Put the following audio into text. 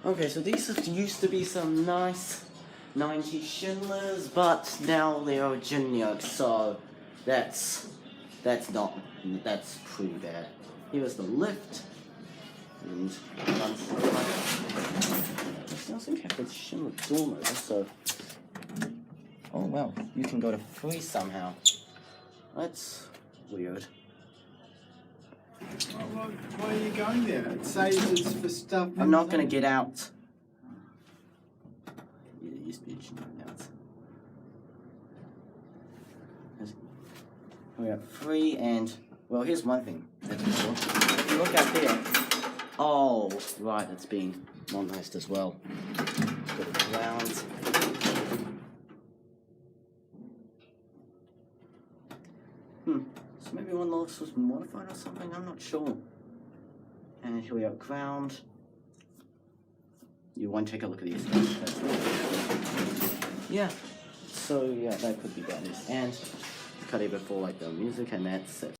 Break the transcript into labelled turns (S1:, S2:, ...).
S1: Okay, so these used to be some nice 90's Schindlers, but now they are generic, so that's pretty bad. Here's the lift, and it doesn't have the Schindler dormer, so oh well, you can go to 3 somehow. That's weird.
S2: Oh, well, why are you going there? It says it's for stuff.
S1: I'm not gonna get out. Yeah, it used to be a Schindler, now it's... We have 3 and, well, here's one thing that's for sure. If you look out there, oh, right, it's being modernized as well. Got the ground. So maybe one of those was modified or something, I'm not sure. And here we have ground. You want to take a look at these guys. Yeah, so yeah, that could be bad news. And cut it before like the music, and that's it.